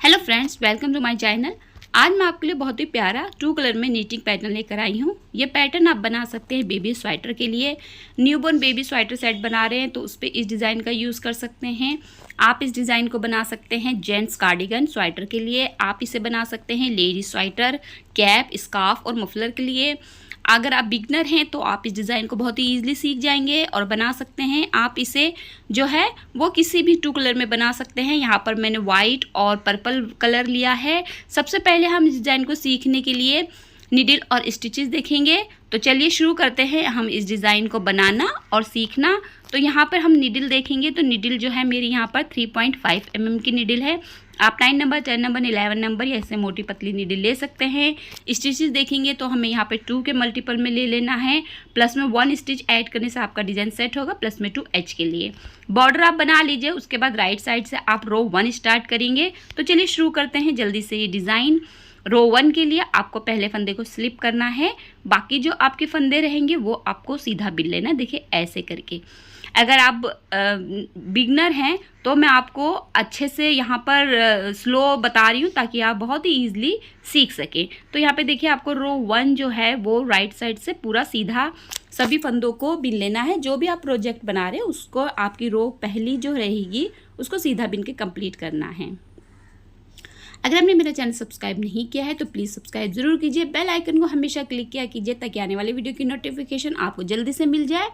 Hello friends, welcome to my channel. आज मैं आपके लिए बहुत ही प्यारा 2 कलर में नीटिंग पैटर्न लेकर आई हूँ। ये पैटर्न आप बना सकते हैं बेबी स्वेटर के लिए। न्यूबॉर्न बेबी स्वेटर सेट बना रहे हैं तो उस पर इस डिज़ाइन का यूज़ कर सकते हैं। आप इस डिज़ाइन को बना सकते हैं जेंट्स कार्डिगन स्वेटर के लिए। आप इसे बना सकते हैं लेडीज स्वेटर, कैप, स्कार्फ और मफलर के लिए। अगर आप बिगनर हैं तो आप इस डिज़ाइन को बहुत ही ईजिली सीख जाएंगे और बना सकते हैं। आप इसे जो है वो किसी भी 2 कलर में बना सकते हैं। यहाँ पर मैंने वाइट और पर्पल कलर लिया है। सबसे पहले हम इस डिज़ाइन को सीखने के लिए नीडल और स्टिचेस देखेंगे। तो चलिए शुरू करते हैं हम इस डिज़ाइन को बनाना और सीखना। तो यहाँ पर हम नीडल देखेंगे तो नीडल जो है मेरी यहाँ पर 3.5 mm की नीडल है। आप 9 नंबर, 10 नंबर, 11 नंबर या ऐसे मोटी पतली नीडल ले सकते हैं। स्टिचेस देखेंगे तो हमें यहाँ पे 2 के मल्टीपल में ले लेना है। प्लस में 1 स्टिच ऐड करने से आपका डिज़ाइन सेट होगा। प्लस में 2 एच के लिए बॉर्डर आप बना लीजिए। उसके बाद राइट साइड से आप रो 1 स्टार्ट करेंगे। तो चलिए शुरू करते हैं जल्दी से ये डिज़ाइन। रो 1 के लिए आपको पहले फंदे को स्लिप करना है। बाकी जो आपके फंदे रहेंगे वो आपको सीधा बिन लेना। देखिए ऐसे करके। अगर आप बिगनर हैं तो मैं आपको अच्छे से यहाँ पर स्लो बता रही हूँ ताकि आप बहुत ही ईजिली सीख सकें। तो यहाँ पे देखिए आपको रो 1 जो है वो राइट साइड से पूरा सीधा सभी फंदों को बिन लेना है। जो भी आप प्रोजेक्ट बना रहे हैं उसको आपकी रो पहली जो रहेगी उसको सीधा बिन के कंप्लीट करना है। अगर आपने मेरा चैनल सब्सक्राइब नहीं किया है तो प्लीज़ सब्सक्राइब जरूर कीजिए। बेल आइकन को हमेशा क्लिक किया कीजिए ताकि आने वाले वीडियो की नोटिफिकेशन आपको जल्दी से मिल जाए।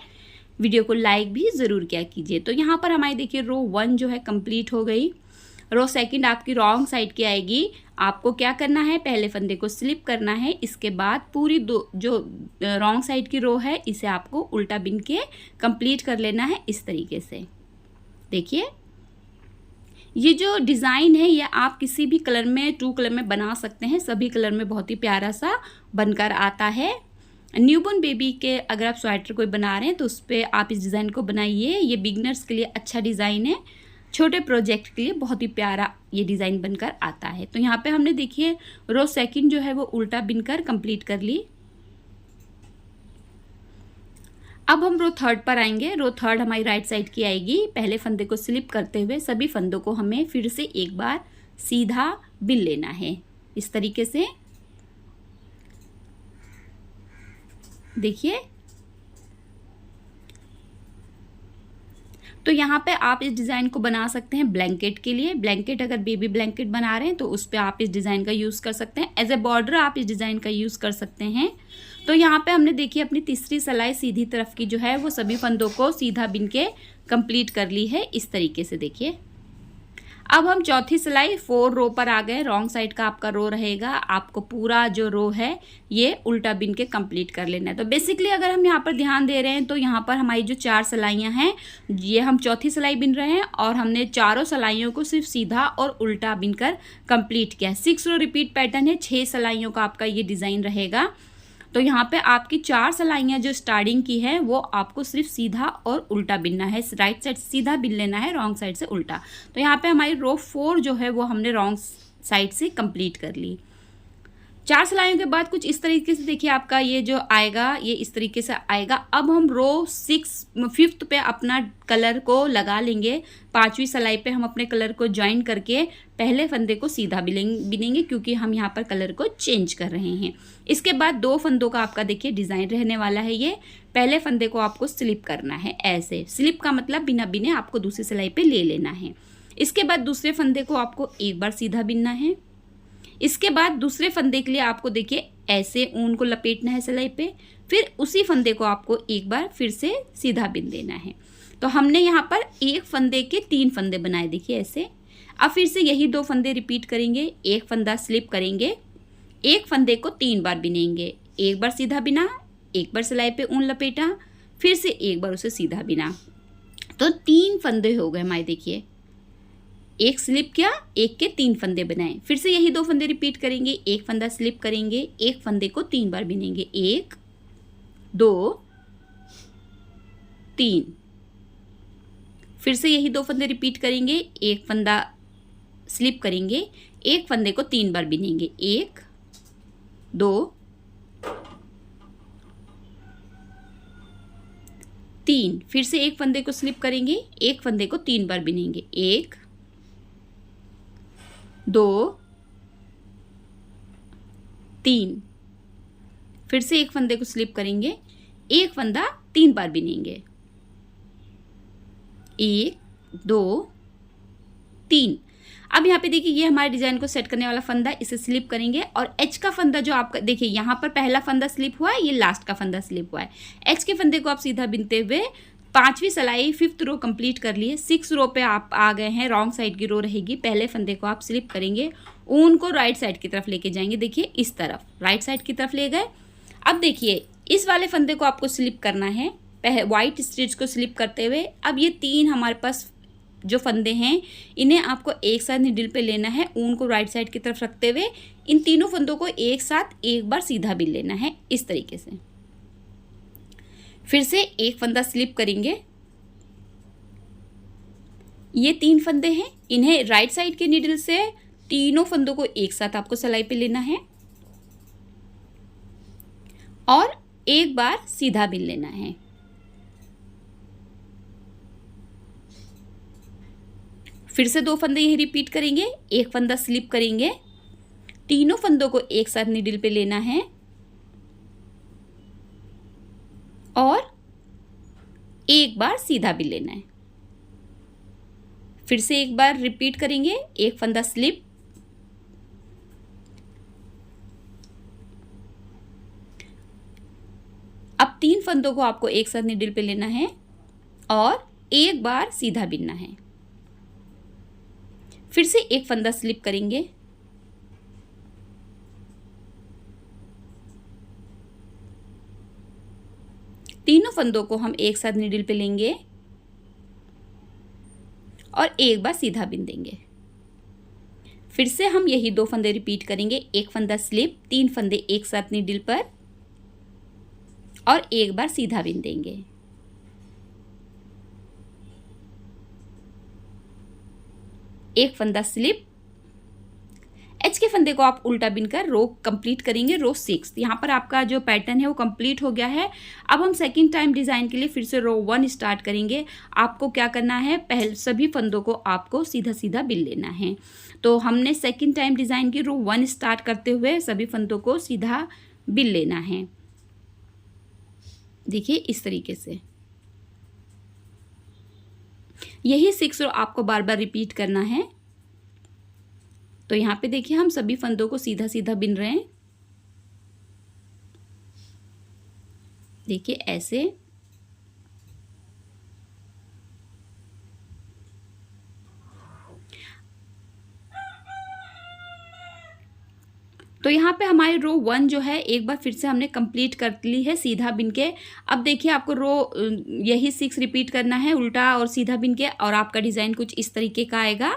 वीडियो को लाइक भी ज़रूर किया कीजिए। तो यहाँ पर हमारी देखिए रो 1 जो है कंप्लीट हो गई। रो 2 आपकी रॉन्ग साइड की आएगी। आपको क्या करना है, पहले फंदे को स्लिप करना है। इसके बाद पूरी जो रॉन्ग साइड की रो है इसे आपको उल्टा बिन के कंप्लीट कर लेना है इस तरीके से। देखिए ये जो डिज़ाइन है ये आप किसी भी कलर में 2 कलर में बना सकते हैं। सभी कलर में बहुत ही प्यारा सा बनकर आता है। न्यूबॉर्न बेबी के अगर आप स्वेटर कोई बना रहे हैं तो उस पर आप इस डिज़ाइन को बनाइए। ये बिगनर्स के लिए अच्छा डिज़ाइन है। छोटे प्रोजेक्ट के लिए बहुत ही प्यारा ये डिज़ाइन बनकर आता है। तो यहाँ पे हमने देखिए रो 2 जो है वो उल्टा बिनकर कंप्लीट कर ली। अब हम रो 3 पर आएंगे। रो 3 हमारी राइट साइड की आएगी। पहले फंदे को स्लिप करते हुए सभी फंदों को हमें फिर से एक बार सीधा बिन लेना है इस तरीके से। देखिए तो यहाँ पे आप इस डिज़ाइन को बना सकते हैं ब्लैंकेट के लिए। ब्लैंकेट अगर बेबी ब्लैंकेट बना रहे हैं तो उस पर आप इस डिज़ाइन का यूज़ कर सकते हैं। एज ए बॉर्डर आप इस डिज़ाइन का यूज़ कर सकते हैं। तो यहाँ पे हमने देखिए अपनी तीसरी सिलाई सीधी तरफ की जो है वो सभी फंदों को सीधा बिन के कंप्लीट कर ली है इस तरीके से। देखिए अब हम चौथी सिलाई 4 रो पर आ गए। रॉन्ग साइड का आपका रो रहेगा। आपको पूरा जो रो है ये उल्टा बिन के कंप्लीट कर लेना है। तो बेसिकली अगर हम यहाँ पर ध्यान दे रहे हैं तो यहाँ पर हमारी जो 4 सिलाइयाँ हैं ये हम चौथी सिलाई बिन रहे हैं और हमने चारों सिलाइयों को सिर्फ सीधा और उल्टा बिन कर कंप्लीट किया। 6 रो रिपीट पैटर्न है। 6 सिलाइयों का आपका ये डिज़ाइन रहेगा। तो यहाँ पे आपकी 4 सिलाइयाँ जो स्टार्टिंग की है वो आपको सिर्फ सीधा और उल्टा बिनना है। राइट साइड सीधा बिन लेना है, रॉन्ग साइड से उल्टा। तो यहाँ पे हमारी रो 4 जो है वो हमने रॉन्ग साइड से कंप्लीट कर ली। 4 सिलाइयों के बाद कुछ इस तरीके से देखिए आपका ये जो आएगा ये इस तरीके से आएगा। अब हम रो 5th पे अपना कलर को लगा लेंगे। 5वीं सिलाई पे हम अपने कलर को ज्वाइन करके पहले फंदे को सीधा बिनेंगे क्योंकि हम यहाँ पर कलर को चेंज कर रहे हैं। इसके बाद 2 फंदों का आपका देखिए डिज़ाइन रहने वाला है। ये पहले फंदे को आपको स्लिप करना है ऐसे। स्लिप का मतलब बिना बिने आपको दूसरी सिलाई पे ले लेना है। इसके बाद दूसरे फंदे को आपको एक बार सीधा बिनना है। इसके बाद दूसरे फंदे के लिए आपको देखिए ऐसे ऊन को लपेटना है सिलाई पे। फिर उसी फंदे को आपको एक बार फिर से सीधा बिन देना है। तो हमने यहाँ पर एक फंदे के 3 फंदे बनाए। देखिए ऐसे। अब फिर से यही 2 फंदे रिपीट करेंगे। एक फंदा स्लिप करेंगे, एक फंदे को 3 बार बिनेंगे। एक बार सीधा बिना, एक बार सिलाई पे ऊन लपेटा, फिर से एक बार उसे सीधा बिना। तो 3 फंदे हो गए हमारे। देखिए एक स्लिप किया, एक के 3 फंदे बनाए। फिर से यही 2 फंदे रिपीट करेंगे। एक फंदा स्लिप करेंगे, एक फंदे को 3 बार बिनेंगे। 1 2 3। फिर से यही 2 फंदे रिपीट करेंगे। एक फंदा स्लिप करेंगे, एक फंदे को 3 बार बिनेंगे। 1 2 3। फिर से एक फंदे को स्लिप करेंगे, एक फंदे को 3 बार बिनेंगे। 1 2 3, फिर से एक फंदे को स्लिप करेंगे, एक फंदा 3 बार बिनेंगे, 1 2 3। अब यहाँ पे देखिए ये हमारे डिजाइन को सेट करने वाला फंदा, इसे स्लिप करेंगे और एच का फंदा जो आपका देखिए यहाँ पर पहला फंदा स्लिप हुआ है, ये लास्ट का फंदा स्लिप हुआ है। एच के फंदे को आप सीधा बिनते हुए 5वीं सिलाई 5th रो कंप्लीट कर लिए। 6 रो पे आप आ गए हैं, रॉन्ग साइड की रो रहेगी। पहले फंदे को आप स्लिप करेंगे, ऊन को राइट साइड की तरफ लेके जाएंगे, देखिए इस तरफ राइट साइड की तरफ ले गए। अब देखिए इस वाले फंदे को आपको स्लिप करना है, वाइट स्टिच को स्लिप करते हुए। अब ये 3 हमारे पास जो फंदे हैं इन्हें आपको एक साथ नीडल पे लेना है, ऊन को राइट साइड की तरफ रखते हुए इन तीनों फंदों को एक साथ एक बार सीधा बिन लेना है इस तरीके से। फिर से एक फंदा स्लिप करेंगे, ये 3 फंदे हैं, इन्हें राइट साइड के नीडल से तीनों फंदों को एक साथ आपको सिलाई पे लेना है और एक बार सीधा बिन लेना है। फिर से 2 फंदे यही रिपीट करेंगे, एक फंदा स्लिप करेंगे, तीनों फंदों को एक साथ नीडल पे लेना है और एक बार सीधा बिन लेना है। फिर से एक बार रिपीट करेंगे, एक फंदा स्लिप, अब 3 फंदों को आपको एक साथ नीडल पे लेना है और एक बार सीधा बिनना है। फिर से एक फंदा स्लिप करेंगे, तीनों फंदों को हम एक साथ नीडल पे लेंगे और एक बार सीधा बिन देंगे। फिर से हम यही 2 फंदे रिपीट करेंगे, एक फंदा स्लिप, 3 फंदे एक साथ नीडल पर और एक बार सीधा बिन देंगे। एक फंदा स्लिप, एच के फंदे को आप उल्टा बिनकर रो कंप्लीट करेंगे, रो 6। यहाँ पर आपका जो पैटर्न है वो कंप्लीट हो गया है। अब हम सेकंड टाइम डिज़ाइन के लिए फिर से रो 1 स्टार्ट करेंगे। आपको क्या करना है, पहले सभी फंदों को आपको सीधा सीधा बिन लेना है। तो हमने सेकंड टाइम डिज़ाइन की रो 1 स्टार्ट करते हुए सभी फंदों को सीधा बिन लेना है, देखिए इस तरीके से। यही 6 रो आपको बार बार रिपीट करना है। तो यहाँ पे देखिए हम सभी फंदों को सीधा सीधा बिन रहे हैं, देखिए ऐसे। तो यहाँ पे हमारी रो 1 जो है एक बार फिर से हमने कंप्लीट कर ली है सीधा बिन के। अब देखिए आपको रो यही 6 रिपीट करना है उल्टा और सीधा बिन के, और आपका डिज़ाइन कुछ इस तरीके का आएगा।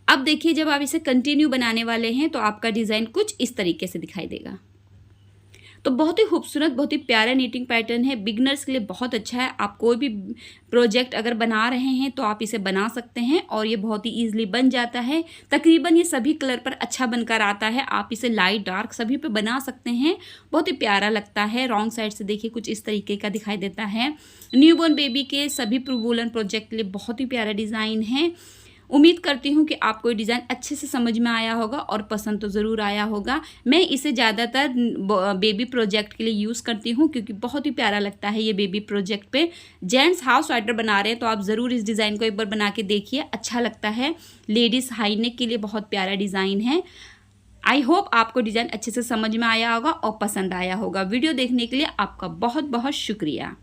अब देखिए जब आप इसे कंटिन्यू बनाने वाले हैं तो आपका डिज़ाइन कुछ इस तरीके से दिखाई देगा। तो बहुत ही खूबसूरत, बहुत ही प्यारा नीटिंग पैटर्न है, बिगनर्स के लिए बहुत अच्छा है। आप कोई भी प्रोजेक्ट अगर बना रहे हैं तो आप इसे बना सकते हैं और ये बहुत ही ईजिली बन जाता है। तकरीबन ये सभी कलर पर अच्छा बनकर आता है। आप इसे लाइट डार्क सभी पे बना सकते हैं, बहुत ही प्यारा लगता है। रॉन्ग साइड से देखिए कुछ इस तरीके का दिखाई देता है। न्यूबॉर्न बेबी के सभी वूलन प्रोजेक्ट के लिए बहुत ही प्यारा डिज़ाइन है। उम्मीद करती हूँ कि आपको ये डिज़ाइन अच्छे से समझ में आया होगा और पसंद तो ज़रूर आया होगा। मैं इसे ज़्यादातर बेबी प्रोजेक्ट के लिए यूज़ करती हूँ क्योंकि बहुत ही प्यारा लगता है ये बेबी प्रोजेक्ट पे। जेंट्स हाफ स्वेटर बना रहे हैं तो आप ज़रूर इस डिज़ाइन को एक बार बना के देखिए, अच्छा लगता है। लेडीज़ हाई नेक के लिए बहुत प्यारा डिज़ाइन है। आई होप आपको डिज़ाइन अच्छे से समझ में आया होगा और पसंद आया होगा। वीडियो देखने के लिए आपका बहुत बहुत शुक्रिया।